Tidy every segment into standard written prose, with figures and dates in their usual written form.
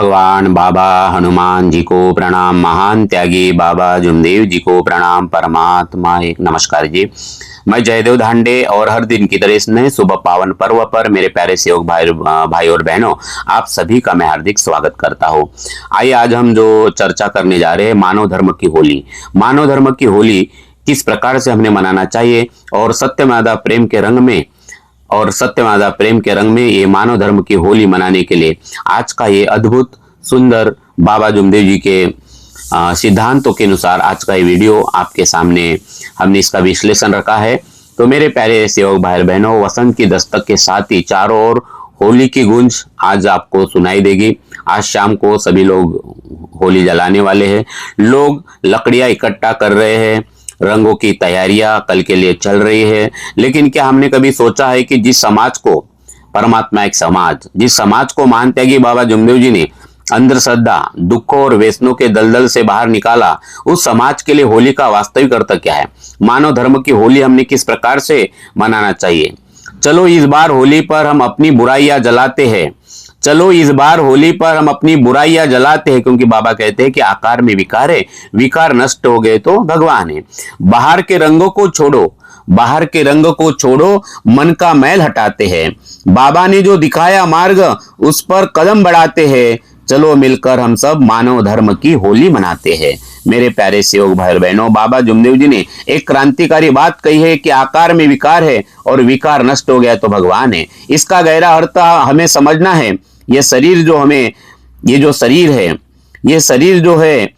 भगवान बाबा हनुमान जी को प्रणाम। महान त्यागी बाबा जुमदेव जी को प्रणाम। परमात्मा एक नमस्कार जी। मैं जयदेव धांडे और हर दिन की तरह इस नए सुबह पावन पर्व पर मेरे प्यारे सेवक भाई और बहनों, आप सभी का मैं हार्दिक स्वागत करता हूँ। आइए आज हम जो चर्चा करने जा रहे हैं, मानव धर्म की होली। मानव धर्म की होली किस प्रकार से हमें मनाना चाहिए और सत्यमेव प्रेम के रंग में ये मानव धर्म की होली मनाने के लिए आज का ये अद्भुत सुंदर बाबा जुमदेव जी के सिद्धांतों के अनुसार आज का ये वीडियो आपके सामने हमने इसका विश्लेषण रखा है। तो मेरे प्यारे सेवक भाई बहनों, वसंत की दस्तक के साथ ही चारों ओर होली की गूंज आज आपको सुनाई देगी। आज शाम को सभी लोग होली जलाने वाले हैं। लोग लकड़ियां इकट्ठा कर रहे हैं, रंगों की तैयारियां कल के लिए चल रही है। लेकिन क्या हमने कभी सोचा है कि जिस समाज को परमात्मा एक समाज, जिस समाज को महान त्यागी बाबा जुमदेव जी ने अंधश्रद्धा, दुखों और व्यसनों के दलदल से बाहर निकाला, उस समाज के लिए होली का वास्तविक अर्थ क्या है? मानव धर्म की होली हमने किस प्रकार से मनाना चाहिए? चलो इस बार होली पर हम अपनी बुराइयां जलाते हैं। क्योंकि बाबा कहते हैं कि आकार में विकार है, विकार नष्ट हो गए तो भगवान है। बाहर के रंग को छोड़ो, मन का मैल हटाते हैं। बाबा ने जो दिखाया मार्ग, उस पर कदम बढ़ाते हैं। चलो मिलकर हम सब मानव धर्म की होली मनाते हैं। मेरे प्यारे सेवक भाई बहनों, बाबा जुमदेव जी ने एक क्रांतिकारी बात कही है कि आकार में विकार है और विकार नष्ट हो गया तो भगवान है। इसका गहरा अर्थ हमें समझना है। ये शरीर जो है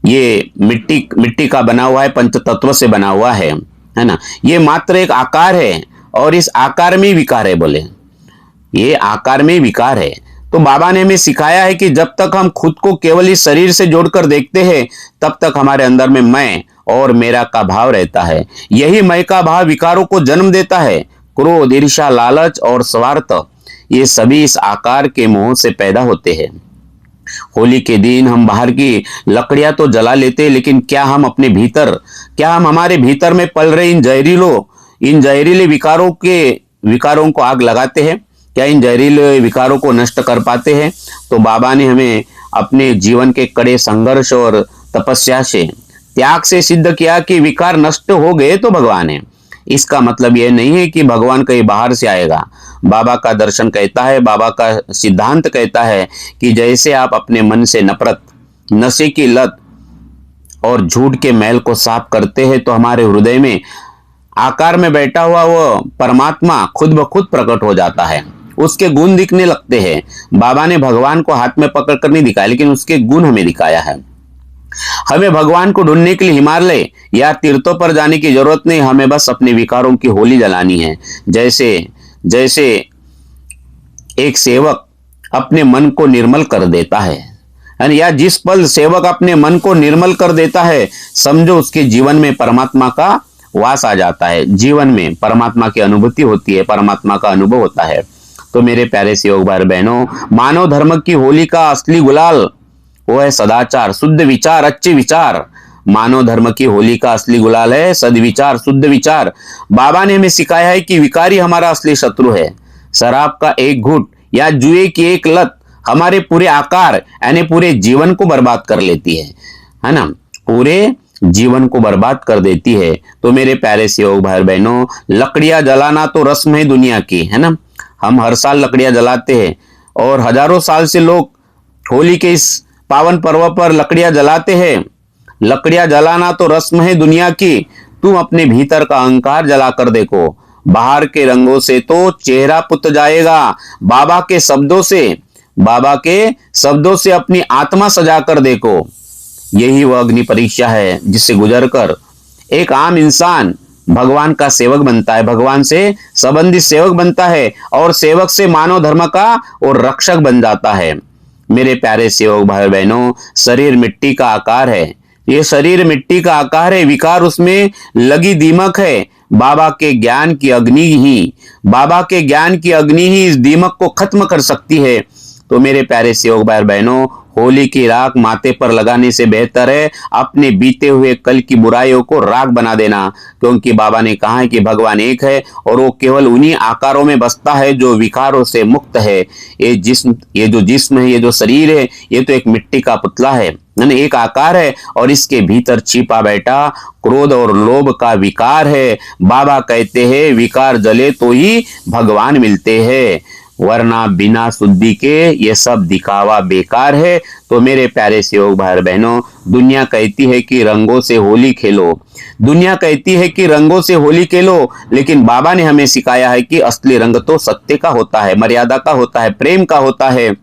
ये मिट्टी का बना हुआ है, पंच तत्व से बना हुआ है ना। ये मात्र एक आकार है और इस आकार में विकार है। बोले ये आकार में विकार है। तो बाबा ने हमें सिखाया है कि जब तक हम खुद को केवल इस शरीर से जोड़कर देखते हैं, तब तक हमारे अंदर में मैं और मेरा का भाव रहता है। यही मैं का भाव विकारों को जन्म देता है। क्रोध, ईर्ष्या, लालच और स्वार्थ, ये सभी इस आकार के मोह से पैदा होते हैं। होली के दिन हम बाहर की लकड़ियां तो जला लेते हैं, लेकिन क्या हम हमारे भीतर में पल रहे इन जहरीले विकारों को आग लगाते हैं? क्या इन जहरीले विकारों को नष्ट कर पाते हैं? तो बाबा ने हमें अपने जीवन के कड़े संघर्ष और तपस्या से, त्याग से सिद्ध किया कि विकार नष्ट हो गए तो भगवान है। इसका मतलब यह नहीं है कि भगवान कहीं बाहर से आएगा। बाबा का दर्शन कहता है, बाबा का सिद्धांत कहता है कि जैसे आप अपने मन से नफरत, नशे की लत और झूठ के मैल को साफ करते हैं, तो हमारे हृदय में आकार में बैठा हुआ वो परमात्मा खुद ब खुद प्रकट हो जाता है। उसके गुण दिखने लगते हैं। बाबा ने भगवान को हाथ में पकड़कर नहीं दिखाया, लेकिन उसके गुण हमें दिखाया है। हमें भगवान को ढूंढने के लिए हिमालय या तीर्थों पर जाने की जरूरत नहीं। हमें बस अपने विकारों की होली जलानी है। जैसे एक सेवक अपने मन को निर्मल कर देता है, या जिस पल सेवक अपने मन को निर्मल कर देता है, समझो उसके जीवन में परमात्मा का वास आ जाता है। जीवन में परमात्मा की अनुभूति होती है, परमात्मा का अनुभव होता है। तो मेरे प्यारे सेवक भाई बहनों, मानव धर्म की होली का असली गुलाल वो है सदाचार, शुद्ध विचार, अच्छे विचार। मानव धर्म की होली का असली गुलाल है सद्विचार, शुद्ध विचार। बाबा ने हमें सिखाया है कि विकारी हमारा असली शत्रु है। शराब का एक घूंट या जुए की एक लत हमारे पूरे आकार यानी पूरे जीवन को बर्बाद कर लेती है ना, पूरे जीवन को बर्बाद कर देती है। तो मेरे प्यारे सेवक भाई बहनों, लकड़ियां जलाना तो रस्म है दुनिया की, है ना। हम हर साल लकड़ियां जलाते हैं और हजारों साल से लोग होली के इस पावन पर्व पर लकड़ियां जलाते हैं। लकड़ियां जलाना तो रस्म है दुनिया की। तुम अपने भीतर का अहंकार जलाकर देखो। बाहर के रंगों से तो चेहरा पुत जाएगा, बाबा के शब्दों से अपनी आत्मा सजाकर देखो। यही वह अग्नि परीक्षा है जिससे गुजरकर एक आम इंसान भगवान का सेवक बनता है, भगवान से संबंधित सेवक बनता है और सेवक से मानव धर्म का और रक्षक बन जाता है। मेरे प्यारे सेवक भाई बहनों, शरीर मिट्टी का आकार है। ये शरीर मिट्टी का आकार है, विकार उसमें लगी दीमक है। बाबा के ज्ञान की अग्नि ही इस दीमक को खत्म कर सकती है। तो मेरे प्यारे सेवक भाई बहनों, होली की राख माथे पर लगाने से बेहतर है अपने बीते हुए कल की बुराइयों को राख बना देना, क्योंकि बाबा ने कहा है कि भगवान एक है और वो केवल उन्हीं आकारों में बसता है जो विकारों से मुक्त है। ये जो जिस्म है, ये जो शरीर है, ये तो एक मिट्टी का पुतला है, एक आकार है और इसके भीतर छिपा बैठा क्रोध और लोभ का विकार है। बाबा कहते हैं विकार जले तो ही भगवान मिलते हैं, वरना बिना शुद्धि के ये सब दिखावा बेकार है। तो मेरे प्यारे सेवक भाई बहनों, दुनिया कहती है कि रंगों से होली खेलो, दुनिया कहती है कि रंगों से होली खेलो, लेकिन बाबा ने हमें सिखाया है कि असली रंग तो सत्य का होता है, मर्यादा का होता है, प्रेम का होता है,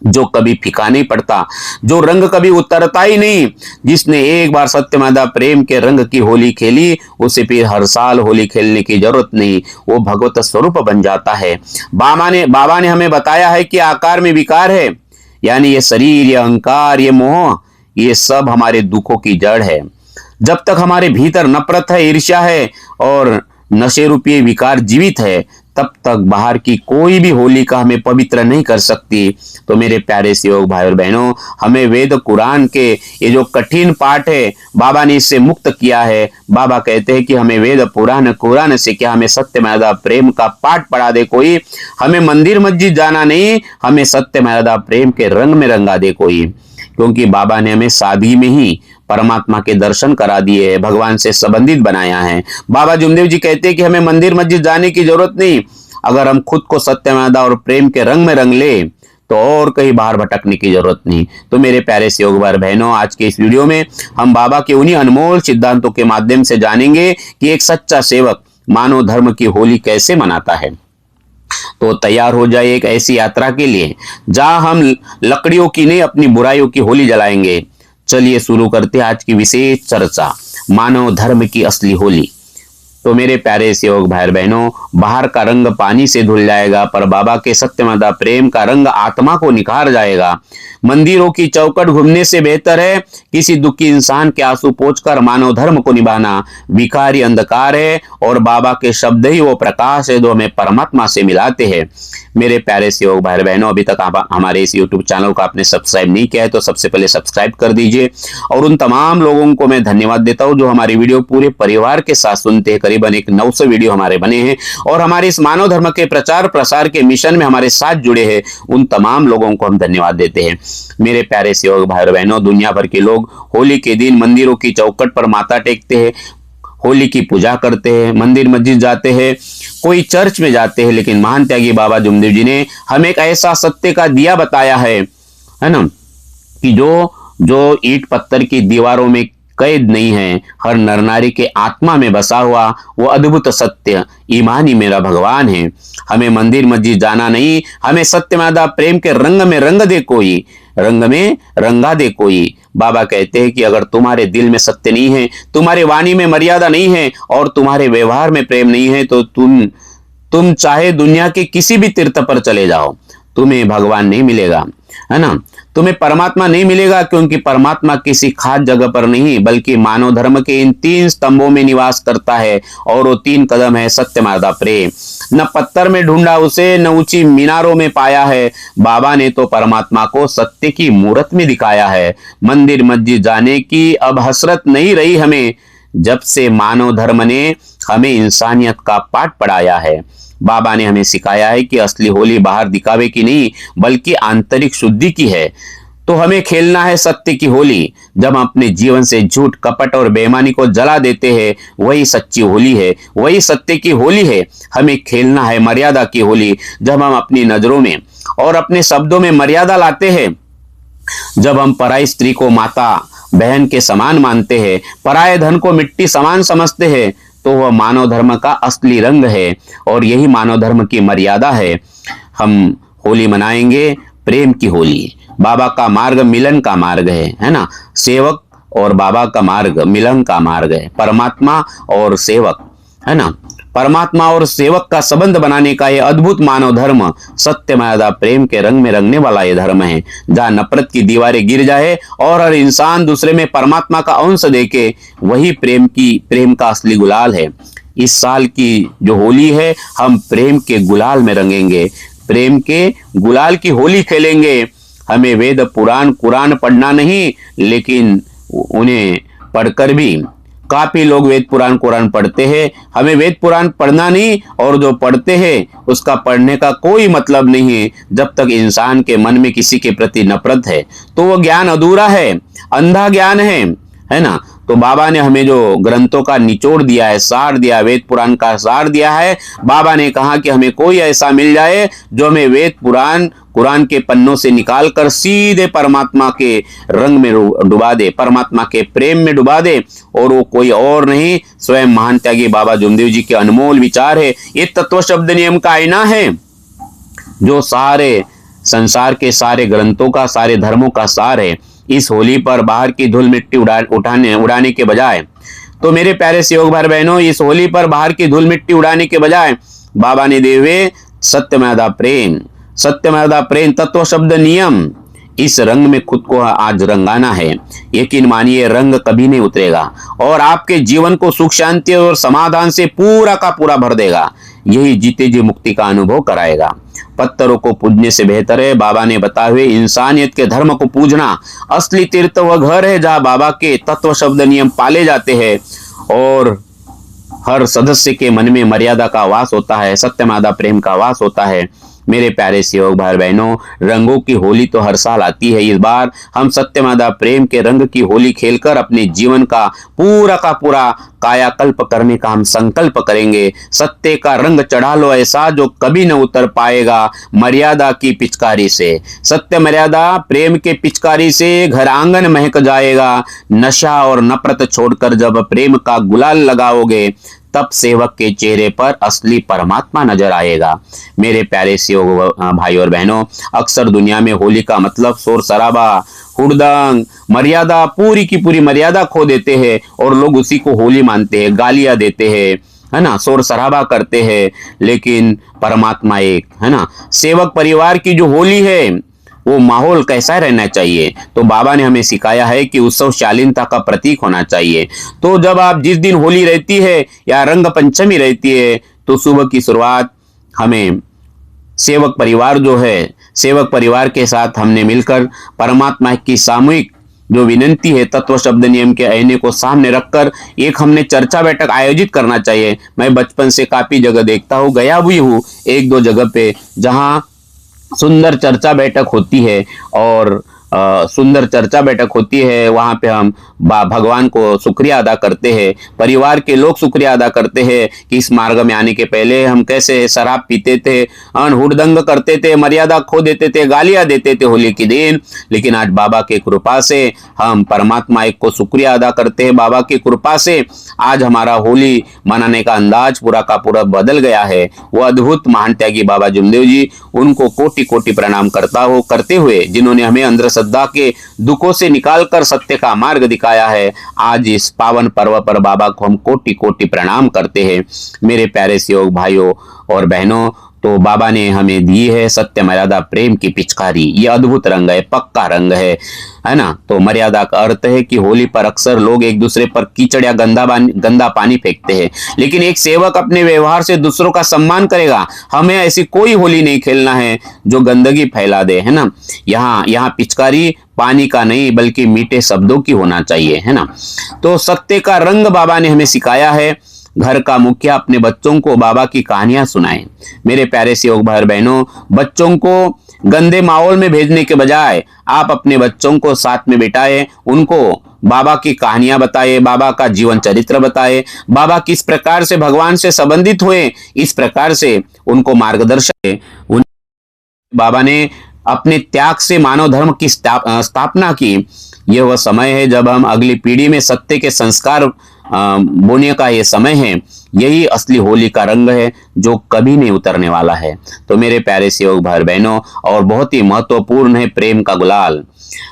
जो कभी फीका नहीं पड़ता, जो रंग कभी उतरता ही नहीं। जिसने एक बार सत्यमादा प्रेम के रंग की होली खेली, उसे फिर हर साल होली खेलने की जरूरत नहीं, वो भगवत स्वरूप बन जाता है। बाबा ने हमें बताया है कि आकार में विकार है, यानी ये शरीर, ये अहंकार, ये मोह, ये सब हमारे दुखों की जड़ है। जब तक हमारे भीतर नफरत है, ईर्ष्या है और नशे रूपी विकार जीवित है, तब तक बाहर की कोई भी होलिका हमें पवित्र नहीं कर सकती। तो मेरे प्यारे सेवक भाई और बहनों, हमें वेद कुरान के ये जो कठिन पाठ है, बाबा ने इससे मुक्त किया है। बाबा कहते हैं कि हमें वेद पुराण कुरान से क्या, हमें सत्य मर्यादा प्रेम का पाठ पढ़ा दे कोई, हमें मंदिर मस्जिद जाना नहीं, हमें सत्य मर्यादा प्रेम के रंग में रंगा दे कोई, क्योंकि बाबा ने हमें सादगी में ही परमात्मा के दर्शन करा दिए हैं, भगवान से संबंधित बनाया है। बाबा जुमदेव जी कहते हैं कि हमें मंदिर मस्जिद जाने की जरूरत नहीं, अगर हम खुद को सत्यमदा और प्रेम के रंग में रंग ले तो और कहीं बाहर भटकने की जरूरत नहीं। तो मेरे प्यारे सेवक भाई बहनों, आज के इस वीडियो में हम बाबा के उन्हीं अनमोल सिद्धांतों के माध्यम से जानेंगे कि एक सच्चा सेवक मानव धर्म की होली कैसे मनाता है। तो तैयार हो जाए एक ऐसी यात्रा के लिए जहां हम लकड़ियों की नहीं, अपनी बुराइयों की होली जलाएंगे। चलिए शुरू करते हैं आज की विशेष चर्चा, मानव धर्म की असली होली। तो मेरे प्यारे सेवक भाई बहनों, बाहर का रंग पानी से धुल जाएगा, पर बाबा के सत्यमदा प्रेम का रंग आत्मा को निखार जाएगा। मंदिरों की चौखट घूमने से बेहतर है किसी दुखी इंसान के आंसू पोंछकर मानव धर्म को निभाना। विकारी अंधकार है और बाबा के शब्द ही वो प्रकाश है जो हमें परमात्मा से मिलाते हैं। मेरे प्यारे सेवक भाई बहनों, अभी तक आप हमारे इस YouTube चैनल को आपने सब्सक्राइब नहीं किया है तो सबसे पहले सब्सक्राइब कर दीजिए। और उन तमाम लोगों को मैं धन्यवाद देता हूं जो हमारी वीडियो पूरे परिवार के साथ सुनते हैं। करीबन एक 900 वीडियो हमारे बने हैं और हमारे इस मानव धर्म के प्रचार प्रसार के मिशन में हमारे साथ जुड़े हैं। उन तमाम लोगों को हम धन्यवाद देते हैं। मेरे प्यारे सेवक भाई बहनों, दुनिया भर के लोग होली के दिन मंदिरों की चौखट पर माथा टेकते हैं, होली की पूजा करते हैं, मंदिर मस्जिद जाते हैं, कोई चर्च में जाते हैं, लेकिन महान त्यागी बाबा जुमदेव जी ने हमें एक ऐसा सत्य का दिया बताया है ना, कि जो ईंट पत्थर की दीवारों में कैद नहीं है, हर नर नारी के आत्मा में बसा हुआ वो अद्भुत सत्य ईमान ही मेरा भगवान है। हमें मंदिर मस्जिद जाना नहीं, हमें सत्यमादा प्रेम के रंग में रंग दे कोई, रंग में रंगा दे कोई। बाबा कहते हैं कि अगर तुम्हारे दिल में सत्य नहीं है, तुम्हारे वाणी में मर्यादा नहीं है और तुम्हारे व्यवहार में प्रेम नहीं है, तो तुम चाहे दुनिया के किसी भी तीर्थ पर चले जाओ, तुम्हें भगवान नहीं मिलेगा, है ना, तुम्हें परमात्मा नहीं मिलेगा। क्योंकि परमात्मा किसी खास जगह पर नहीं बल्कि मानव धर्म के इन 3 स्तंभों में निवास करता है, और वो 3 कदम है सत्यमादा प्रेम। न पत्थर में ढूंढा उसे, न ऊंची मीनारों में पाया है, बाबा ने तो परमात्मा को सत्य की मूर्त में दिखाया है। मंदिर मस्जिद जाने की अब हसरत नहीं रही हमें, जब से मानव धर्म ने हमें इंसानियत का पाठ पढ़ाया है। बाबा ने हमें सिखाया है कि असली होली बाहर दिखावे की नहीं बल्कि आंतरिक शुद्धि की है। तो हमें खेलना है सत्य की होली। जब हम अपने जीवन से झूठ, कपट और बेईमानी को जला देते हैं, वही सच्ची होली है, वही सत्य की होली है। हमें खेलना है मर्यादा की होली। जब हम अपनी नजरों में और अपने शब्दों में मर्यादा लाते हैं, जब हम पराई स्त्री को माता बहन के समान मानते हैं, पराये धन को मिट्टी समान समझते हैं, तो वह मानव धर्म का असली रंग है और यही मानव धर्म की मर्यादा है। हम होली मनाएंगे प्रेम की होली। बाबा का मार्ग मिलन का मार्ग है ना, सेवक और बाबा का मार्ग मिलन का मार्ग है। परमात्मा और सेवक, है ना, परमात्मा और सेवक का संबंध बनाने का यह अद्भुत मानव धर्म सत्य मर्यादा प्रेम के रंग में रंगने वाला यह धर्म है, जहां नफरत की दीवारें गिर जाए और हर इंसान दूसरे में परमात्मा का अंश देखे, वही प्रेम का असली गुलाल है। इस साल की जो होली है, हम प्रेम के गुलाल में रंगेंगे, प्रेम के गुलाल की होली खेलेंगे। हमें वेद पुराण कुरान पढ़ना नहीं, लेकिन उन्हें पढ़कर भी काफी लोग वेद पुराण कुरान पढ़ते हैं। हमें वेद पुराण पढ़ना नहीं, और जो पढ़ते हैं उसका पढ़ने का कोई मतलब नहीं है। जब तक इंसान के मन में किसी के प्रति नफरत है तो वो ज्ञान अधूरा है, अंधा ज्ञान है ना। तो बाबा ने हमें जो ग्रंथों का निचोड़ दिया है, सार दिया, वेद पुराण का सार दिया है। बाबा ने कहा कि हमें कोई ऐसा मिल जाए जो हमें वेद पुराण कुरान के पन्नों से निकालकर सीधे परमात्मा के रंग में डुबा दे, परमात्मा के प्रेम में डुबा दे। और वो कोई और नहीं, स्वयं महान त्यागी बाबा जुमदेव जी के अनमोल विचार है। ये तत्व शब्द नियम का आईना है जो सारे संसार के सारे ग्रंथों का, सारे धर्मों का सार है। इस होली पर बाहर की धूल मिट्टी उड़ाने के बजाय, तो मेरे प्यारे सेवक भाई बहनों, इस होली पर बाहर की धूल मिट्टी उड़ाने के बजाय बाबा ने दिए हुए सत्यमेव प्रेम, सत्यमेव प्रेम तत्व शब्द नियम, इस रंग में खुद को आज रंगाना है। यकीन मानिए रंग कभी नहीं उतरेगा और आपके जीवन को सुख शांति और समाधान से पूरा का पूरा भर देगा। यही जीते जी मुक्ति का अनुभव कराएगा। पत्थरों को पूजने से बेहतर है बाबा ने बताए हुए इंसानियत के धर्म को पूजना। असली तीर्थ वह घर है जहाँ बाबा के तत्व शब्द नियम पाले जाते हैं और हर सदस्य के मन में मर्यादा का वास होता है, सत्यमेव प्रेम का वास होता है। मेरे प्यारे सेवक भाई बहनों, रंगों की होली तो हर साल आती है। इस बार हम सत्यमेव प्रेम के रंग की होली खेलकर अपने जीवन का पूरा कायाकल्प करने का हम संकल्प करेंगे। सत्य का रंग चढ़ा लो ऐसा जो कभी न उतर पाएगा मर्यादा की पिचकारी से। सत्य मर्यादा प्रेम के पिचकारी से घर आंगन महक जाएगा। नशा और नफरत छोड़कर जब प्रेम का गुलाल लगाओगे तब सेवक के चेहरे पर असली परमात्मा नजर आएगा। मेरे प्यारे सेवक भाई और बहनों, अक्सर दुनिया में होली का मतलब शोर शराबा, हुड़दंग, मर्यादा, पूरी की पूरी मर्यादा खो देते हैं और लोग उसी को होली मानते हैं, गालियां देते हैं, है ना, शोर शराबा करते हैं। लेकिन परमात्मा एक है ना। सेवक परिवार की जो होली है वो माहौल कैसा रहना चाहिए, तो बाबा ने हमें सिखाया है कि उत्सव शालीनता का प्रतीक होना चाहिए। तो जब आप जिस दिन होली रहती है या रंग पंचमी रहती है तो सुबह की शुरुआत हमें सेवक परिवार जो है, सेवक परिवार के साथ हमने मिलकर परमात्मा की सामूहिक जो विनंती है तत्व शब्द नियम के आईने को सामने रखकर एक हमने चर्चा बैठक आयोजित करना चाहिए। मैं बचपन से काफी जगह देखता हूँ, गया भी हूँ एक दो जगह पे जहाँ सुंदर चर्चा बैठक होती है और सुंदर चर्चा बैठक होती है। वहां पे हम भगवान को शुक्रिया अदा करते हैं, परिवार के लोग शुक्रिया अदा करते हैं कि इस मार्ग में आने के पहले हम कैसे शराब पीते थे, हुड़दंग करते थे, मर्यादा खो देते थे, गालियां देते थे होली के दिन। लेकिन आज बाबा की कृपा से हम परमात्मा एक को शुक्रिया अदा करते हैं। बाबा की कृपा से आज हमारा होली मनाने का अंदाज पूरा का पूरा बदल गया है। वो अद्भुत महान त्यागी बाबा जुमदेव जी, उनको कोटि कोटि प्रणाम करते हुए जिन्होंने हमें अंधश्रद्धा के दुखों से निकालकर सत्य का मार्ग दिखाया है। आज इस पावन पर्व पर बाबा को हम कोटि कोटि प्रणाम करते हैं। मेरे प्यारे सेवक भाइयों और बहनों, तो बाबा ने हमें दी है सत्य मर्यादा प्रेम की पिचकारी। ये अद्भुत रंग है, पक्का रंग है ना। तो मर्यादा का अर्थ है कि होली पर अक्सर लोग एक दूसरे पर कीचड़ या गंदा पानी फेंकते हैं, लेकिन एक सेवक अपने व्यवहार से दूसरों का सम्मान करेगा। हमें ऐसी कोई होली नहीं खेलना है जो गंदगी फैला दे, है ना। यहाँ पिचकारी पानी का नहीं बल्कि मीठे शब्दों की होना चाहिए, है ना। तो सत्य का रंग बाबा ने हमें सिखाया है। घर का मुखिया अपने बच्चों को बाबा की कहानियां सुनाए। मेरे प्यारे सेवक भाई बहनों, बच्चों को गंदे माहौल में भेजने के बजाय आप अपने बच्चों को साथ में बिठाए, उनको बाबा की कहानियां बताए, बाबा का जीवन चरित्र बताए, बाबा किस प्रकार से भगवान से संबंधित हुए, इस प्रकार से उनको मार्गदर्शन। बाबा ने अपने त्याग से मानव धर्म की स्थापना की। यह वह समय है जब हम अगली पीढ़ी में सत्य के संस्कार बोने का ये समय है। यही असली होली का रंग है जो कभी नहीं उतरने वाला है। तो मेरे प्यारे सेवक भाई बहनों, और बहुत ही महत्वपूर्ण है प्रेम का गुलाल।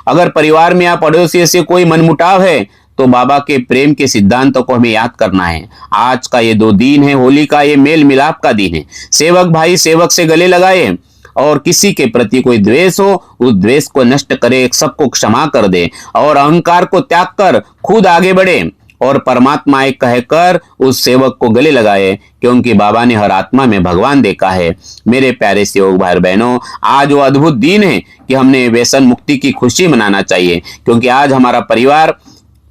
अगर परिवार में या पड़ोसी से कोई मनमुटाव है तो बाबा के प्रेम के सिद्धांतों को हमें याद करना है। आज का ये दो दिन है, होली का ये मेल मिलाप का दिन है। सेवक भाई सेवक से गले लगाए और किसी के प्रति कोई द्वेष हो उस द्वेष को नष्ट करे, सबको क्षमा कर दे और अहंकार को त्याग कर खुद आगे बढ़े और परमात्मा एक कहकर उस सेवक को गले लगाए, क्योंकि बाबा ने हर आत्मा में भगवान देखा है। मेरे प्यारे सेवक भाई बहनों, आज वो अद्भुत दिन है कि हमने व्यसन मुक्ति की खुशी मनाना चाहिए, क्योंकि आज हमारा परिवार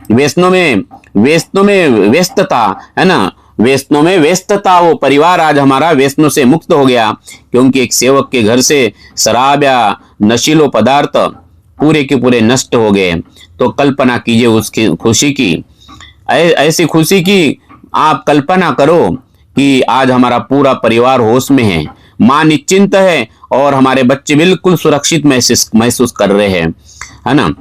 व्यसनों में व्यस्त था, है ना। व्यसनों में व्यस्त था वो परिवार, आज हमारा व्यसनों से मुक्त हो गया, क्योंकि एक सेवक के घर से शराब या नशीलो पदार्थ पूरे के पूरे नष्ट हो गए। तो कल्पना कीजिए उसकी खुशी की, ऐसी खुशी की आप कल्पना करो कि आज हमारा पूरा परिवार होश में है, माँ निश्चिंत है और हमारे बच्चे बिल्कुल सुरक्षित महसूस कर रहे हैं, है ना।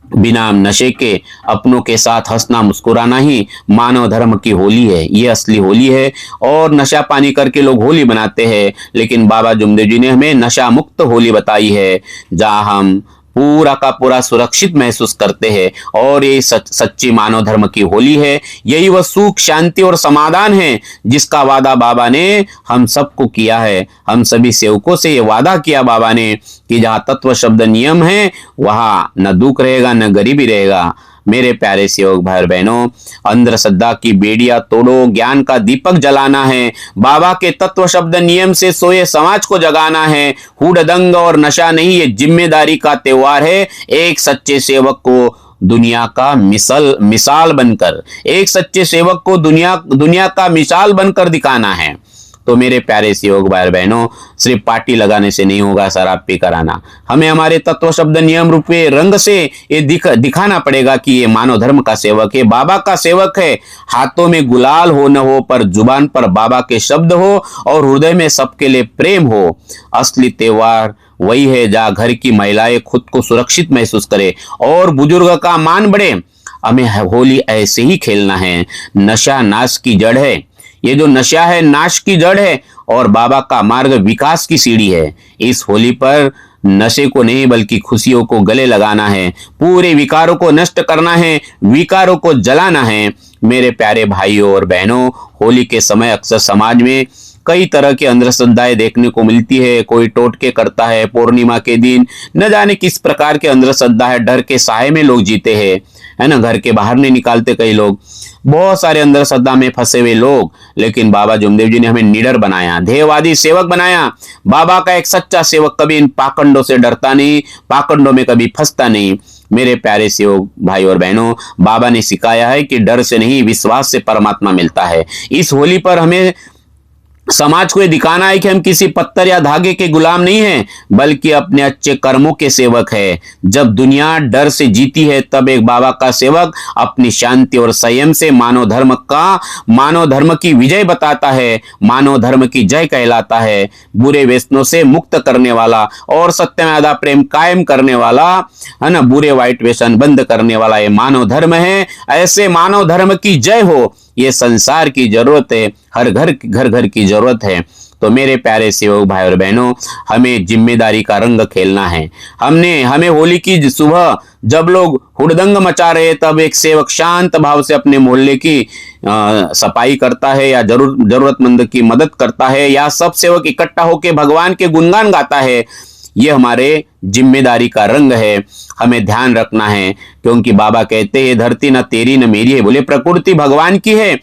बिना नशे के अपनों के साथ हंसना मुस्कुराना ही मानव धर्म की होली है, ये असली होली है। और नशा पानी करके लोग होली मनाते हैं, लेकिन बाबा जुमदेव जी ने हमें नशा मुक्त होली बताई है, जहां हम पूरा का पूरा सुरक्षित महसूस करते हैं। और ये सच्ची मानव धर्म की होली है। यही वह सुख, शांति और समाधान है जिसका वादा बाबा ने हम सबको किया है। हम सभी सेवकों से ये वादा किया बाबा ने कि जहां तत्व शब्द नियम है वहां न दुख रहेगा न गरीबी रहेगा। मेरे प्यारे सेवक भाई बहनों, अंधश्रद्धा की बेड़ियां तोड़ो, ज्ञान का दीपक जलाना है, बाबा के तत्व शब्द नियम से सोए समाज को जगाना है। हुड़दंग और नशा नहीं, ये जिम्मेदारी का त्योहार है। एक सच्चे सेवक को दुनिया का मिसाल बनकर, एक सच्चे सेवक को दुनिया का मिसाल बनकर दिखाना है। तो मेरे प्यारे सेवक भाई बहनों, सिर्फ पार्टी लगाने से नहीं होगा शराब पीकर आना, हमें हमारे तत्व शब्द नियम रूपे रंग से ये दिखाना पड़ेगा कि ये मानव धर्म का सेवक है, बाबा का सेवक है। हाथों में गुलाल हो न हो, पर जुबान पर बाबा के शब्द हो और हृदय में सबके लिए प्रेम हो। असली त्योहार वही है जहाँ घर की महिलाएं खुद को सुरक्षित महसूस करे और बुजुर्ग का मान बढ़े। हमें होली ऐसे ही खेलना है। नशा नाश की जड़ है, ये जो नशा है नाश की जड़ है, और बाबा का मार्ग विकास की सीढ़ी है। इस होली पर नशे को नहीं बल्कि खुशियों को गले लगाना है, पूरे विकारों को नष्ट करना है, विकारों को जलाना है। मेरे प्यारे भाइयों और बहनों, होली के समय अक्सर समाज में कई तरह की अंधश्रद्धाएं देखने को मिलती है। कोई टोटके करता है, पूर्णिमा के दिन न जाने किस प्रकार के अंधश्रद्धा है, डर के साए में लोग जीते हैं, है ना। घर के बाहर नहीं निकालते कई लोग, बहुत सारे अंधश्रद्धा में फंसे हुए लोग। लेकिन बाबा जुमदेव जी ने हमें निडर बनाया, ध्येयवादी सेवक बनाया। बाबा का एक सच्चा सेवक कभी इन पाखंडों से डरता नहीं, पाखंडों में कभी फंसता नहीं। मेरे प्यारे सेवक भाई और बहनों, बाबा ने सिखाया है कि डर से नहीं विश्वास से परमात्मा मिलता है। इस होली पर हमें समाज को ये दिखाना है कि हम किसी पत्थर या धागे के गुलाम नहीं हैं, बल्कि अपने अच्छे कर्मों के सेवक है। जब दुनिया डर से जीती है, तब एक बाबा का सेवक अपनी शांति और संयम से मानव धर्म की विजय बताता है, मानव धर्म की जय कहलाता है। बुरे व्यसनों से मुक्त करने वाला और सत्यमेव प्रेम कायम करने वाला, है ना, बुरे वाइट व्यसन बंद करने वाला ये मानव धर्म है। ऐसे मानव धर्म की जय हो, ये संसार की जरूरत है, हर घर की जरूरत है। तो मेरे प्यारे सेवक भाई और बहनों, हमें जिम्मेदारी का रंग खेलना है। हमें होली की सुबह जब लोग हुड़दंग मचा रहे, तब एक सेवक शांत भाव से अपने मोहल्ले की सफाई करता है, या जरूरतमंद की मदद करता है, या सब सेवक इकट्ठा होकर भगवान के गुणगान गाता है। ये हमारे जिम्मेदारी का रंग है, हमें ध्यान रखना है। क्योंकि बाबा कहते हैं धरती न तेरी न मेरी है, बोले प्रकृति भगवान की है,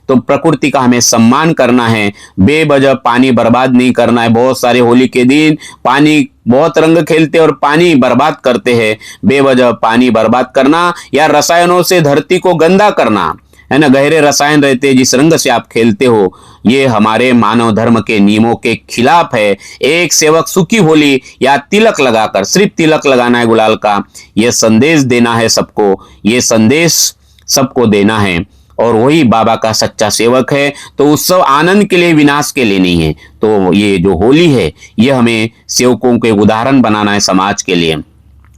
तो प्रकृति का हमें सम्मान करना है। बेवजह पानी बर्बाद नहीं करना है। बहुत सारे होली के दिन पानी बहुत रंग खेलते और पानी बर्बाद करते हैं। बेवजह पानी बर्बाद करना या रसायनों से धरती को गंदा करना, है ना, गहरे रसायन रहते हैं जिस रंग से आप खेलते हो, ये हमारे मानव धर्म के नियमों के खिलाफ है। एक सेवक सुखी होली या तिलक लगाकर, सिर्फ तिलक लगाना है गुलाल का, यह संदेश देना है सबको, ये संदेश सबको देना है। और वही बाबा का सच्चा सेवक है। तो उत्सव आनंद के लिए, विनाश के लिए नहीं है। तो ये जो होली है, ये हमें सेवकों के उदाहरण बनाना है समाज के लिए।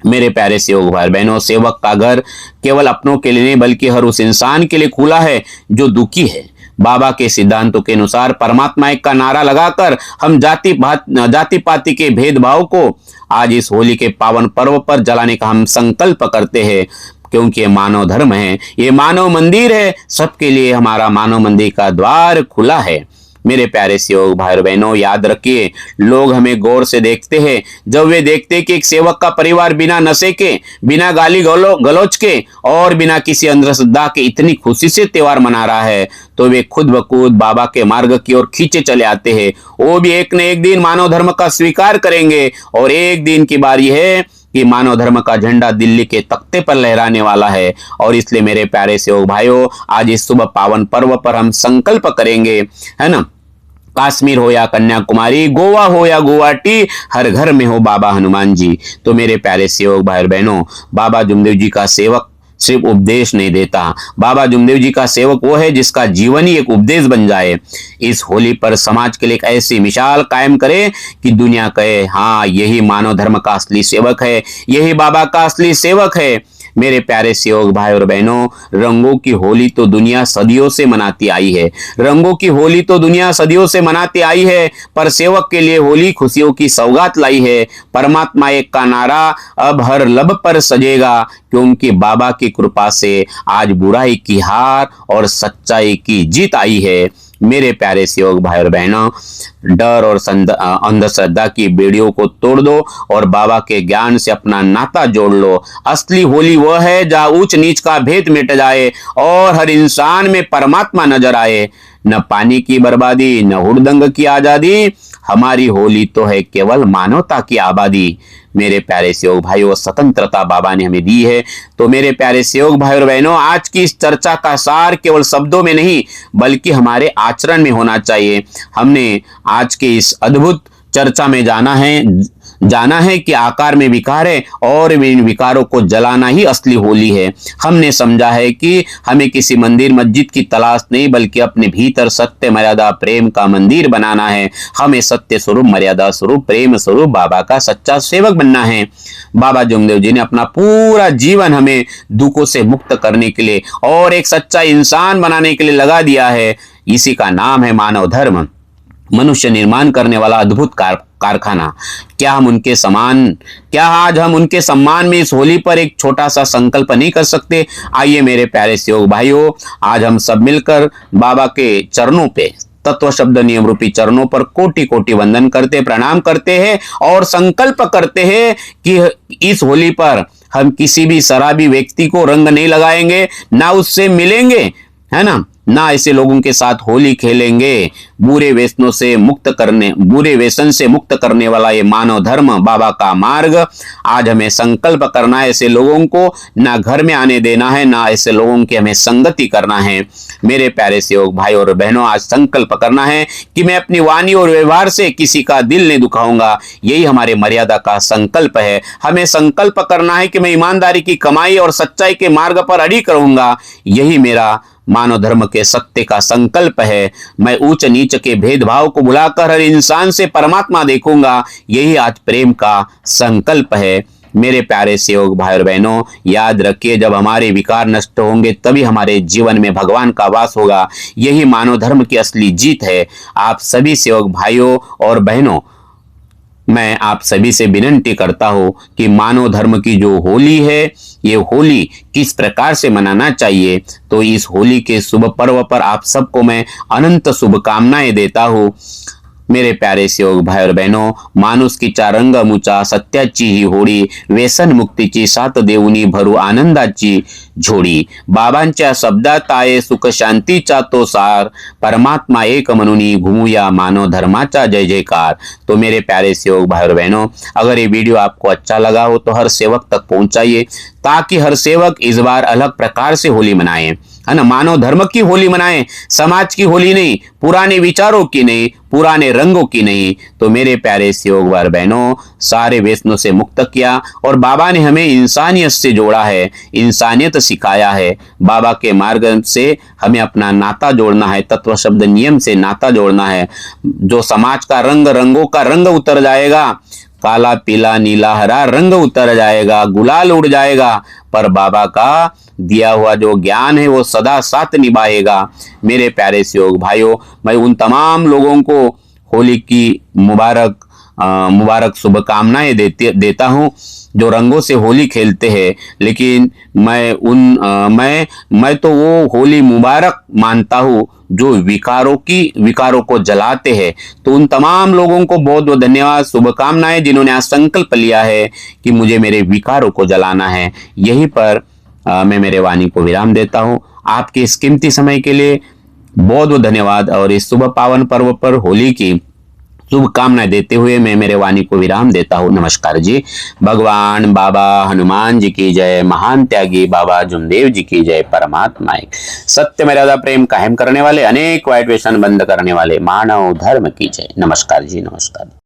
मेरे प्यारे सेवक भाई बहनों, सेवक का घर केवल अपनों के लिए नहीं बल्कि हर उस इंसान के लिए खुला है जो दुखी है। बाबा के सिद्धांतों के अनुसार परमात्मा एक का नारा लगाकर हम जाति पाति के भेदभाव को आज इस होली के पावन पर्व पर जलाने का हम संकल्प करते हैं। क्योंकि ये मानव धर्म है, ये मानव मंदिर है, सबके लिए हमारा मानव मंदिर का द्वार खुला है। मेरे प्यारे सेवक भाई और बहनों, याद रखिए, लोग हमें गौर से देखते हैं। जब वे देखते हैं कि एक सेवक का परिवार बिना नशे के, बिना गाली गलौज के और बिना किसी अंधश्रद्धा के इतनी खुशी से त्योहार मना रहा है, तो वे खुद ब खुद बाबा के मार्ग की ओर खींचे चले आते हैं। वो भी एक न एक दिन मानव धर्म का स्वीकार करेंगे और एक दिन की बारी है कि मानव धर्म का झंडा दिल्ली के तख्ते पर लहराने वाला है। और इसलिए मेरे प्यारे सेवक भाइयों, आज इस शुभ पावन पर्व पर हम संकल्प करेंगे, है ना। कश्मीर हो या कन्याकुमारी, गोवा हो या गुवाहाटी, हर घर में हो बाबा हनुमान जी। तो मेरे प्यारे सेवक भाई और बहनों, बाबा जुमदेव जी का सेवक सिर्फ उपदेश नहीं देता, बाबा जुमदेव जी का सेवक वो है जिसका जीवन ही एक उपदेश बन जाए। इस होली पर समाज के लिए एक ऐसी मिसाल कायम करे कि दुनिया कहे, हाँ, यही मानव धर्म का असली सेवक है, यही बाबा का असली सेवक है। मेरे प्यारे सेवक भाई और बहनों, रंगों की होली तो दुनिया सदियों से मनाती आई है, रंगों की होली तो दुनिया सदियों से मनाती आई है, पर सेवक के लिए होली खुशियों की सौगात लाई है। परमात्मा एक का नारा अब हर लब पर सजेगा, क्योंकि बाबा की कृपा से आज बुराई की हार और सच्चाई की जीत आई है। मेरे प्यारे सेवक भाई और बहनों, डर और अंधश्रद्धा की बेड़ियों को तोड़ दो और बाबा के ज्ञान से अपना नाता जोड़ लो। असली होली वह है जहाँ ऊंच नीच का भेद मिट जाए और हर इंसान में परमात्मा नजर आए। न पानी की बर्बादी, न हुड़दंग की आजादी, हमारी होली तो है केवल मानवता की आबादी। मेरे प्यारे सेवक भाइयों, स्वतंत्रता बाबा ने हमें दी है। तो मेरे प्यारे सेवक भाई और बहनों, आज की इस चर्चा का सार केवल शब्दों में नहीं बल्कि हमारे आचरण में होना चाहिए। हमने आज के इस अद्भुत चर्चा में जाना है कि आकार में विकार है और इन विकारों को जलाना ही असली होली है। हमने समझा है कि हमें किसी मंदिर मस्जिद की तलाश नहीं बल्कि अपने भीतर सत्य मर्यादा प्रेम का मंदिर बनाना है। हमें सत्य स्वरूप, मर्यादा स्वरूप, प्रेम स्वरूप बाबा का सच्चा सेवक बनना है। बाबा जुमदेव जी ने अपना पूरा जीवन हमें दुखों से मुक्त करने के लिए और एक सच्चा इंसान बनाने के लिए लगा दिया है। इसी का नाम है मानव धर्म, मनुष्य निर्माण करने वाला अद्भुत कारखाना। क्या आज हम उनके सम्मान में इस होली पर एक छोटा सा संकल्प नहीं कर सकते? आइए मेरे प्यारे सेवक भाइयों, आज हम सब मिलकर बाबा के चरणों पे, तत्व शब्द नियम रूपी चरणों पर कोटि कोटि वंदन करते, प्रणाम करते हैं और संकल्प करते हैं कि इस होली पर हम किसी भी शराबी व्यक्ति को रंग नहीं लगाएंगे, ना उससे मिलेंगे, है ना, ना ऐसे लोगों के साथ होली खेलेंगे। बुरे व्यसनों से बुरे व्यसन से मुक्त करने वाला ये मानव धर्म, बाबा का मार्ग, आज हमें संकल्प करना है। ऐसे लोगों को ना घर में आने देना है, ना ऐसे लोगों की हमें संगति करना है। मेरे प्यारे सेवक भाई और बहनों, आज संकल्प करना है कि मैं अपनी वाणी और व्यवहार से किसी का दिल नहीं दुखाऊंगा। यही हमारे मर्यादा का संकल्प है। हमें संकल्प करना है कि मैं ईमानदारी की कमाई और सच्चाई के मार्ग पर अडिग रहूंगा। यही मेरा मानव धर्म के सत्य का संकल्प है। मैं ऊंच नीच के भेदभाव को भुलाकर हर इंसान से परमात्मा देखूंगा। यही आज प्रेम का संकल्प है। मेरे प्यारे सेवक भाई और बहनों, याद रखिए, जब हमारे विकार नष्ट होंगे तभी हमारे जीवन में भगवान का वास होगा। यही मानव धर्म की असली जीत है। आप सभी सेवक भाइयों और बहनों, मैं आप सभी से विनती करता हूं कि मानव धर्म की जो होली है, ये होली किस प्रकार से मनाना चाहिए। तो इस होली के शुभ पर्व पर आप सबको मैं अनंत शुभकामनाएं देता हूं। मेरे प्यारे सेवक भाई और बहनों, माणुसकीचा रंग मुचा, सत्याची ही होळी, व्यसन मुक्तीची सात देऊनी भरू आनंदाची झोळी। बाबांच्या शब्दात आहे सुख शांतीचा तो सार, परमात्मा एक म्हणूनी घुमूया मानव धर्माचा जय जयकार। तो मेरे प्यारे सेवक भाई और बहनों, अगर ये वीडियो आपको अच्छा लगा हो तो हर सेवक तक पहुंचाइए, ताकि हर सेवक इस बार अलग प्रकार से होली मनाए, है ना, मानव धर्म की होली मनाएं, समाज की होली नहीं, पुराने विचारों की नहीं, पुराने रंगों की नहीं। तो मेरे प्यारे सेवक भाई बहनों, सारे व्यसनों से मुक्त किया और बाबा ने हमें इंसानियत से जोड़ा है, इंसानियत सिखाया है। बाबा के मार्ग से हमें अपना नाता जोड़ना है, तत्व शब्द नियम से नाता जोड़ना है। जो समाज का रंगों का रंग उतर जाएगा, काला पीला नीला हरा रंग उतर जाएगा, गुलाल उड़ जाएगा, पर बाबा का दिया हुआ जो ज्ञान है वो सदा साथ निभाएगा। मेरे प्यारे सेवक भाइयों, मैं उन तमाम लोगों को होली की मुबारक शुभकामनाएं देता हूं जो रंगों से होली खेलते हैं, लेकिन मैं तो वो होली मुबारक मानता हूँ जो विकारों को जलाते हैं। तो उन तमाम लोगों को बहुत बहुत धन्यवाद, शुभकामनाएं, जिन्होंने आज संकल्प लिया है कि मुझे मेरे विकारों को जलाना है। यहीं पर मैं मेरे वाणी को विराम देता हूँ। आपके इस कीमती समय के लिए बहुत बहुत धन्यवाद और इस शुभ पावन पर्व पर होली की शुभकामनाएं देते हुए मैं मेरे वाणी को विराम देता हूँ। नमस्कार जी। भगवान बाबा हनुमान जी की जय, महान त्यागी बाबा जुमदेव जी की जय। परमात्मा एक, सत्य मर्यादा प्रेम कायम करने वाले, अनेक वाइट व्यसन बंद करने वाले मानव धर्म की जय। नमस्कार जी, नमस्कार।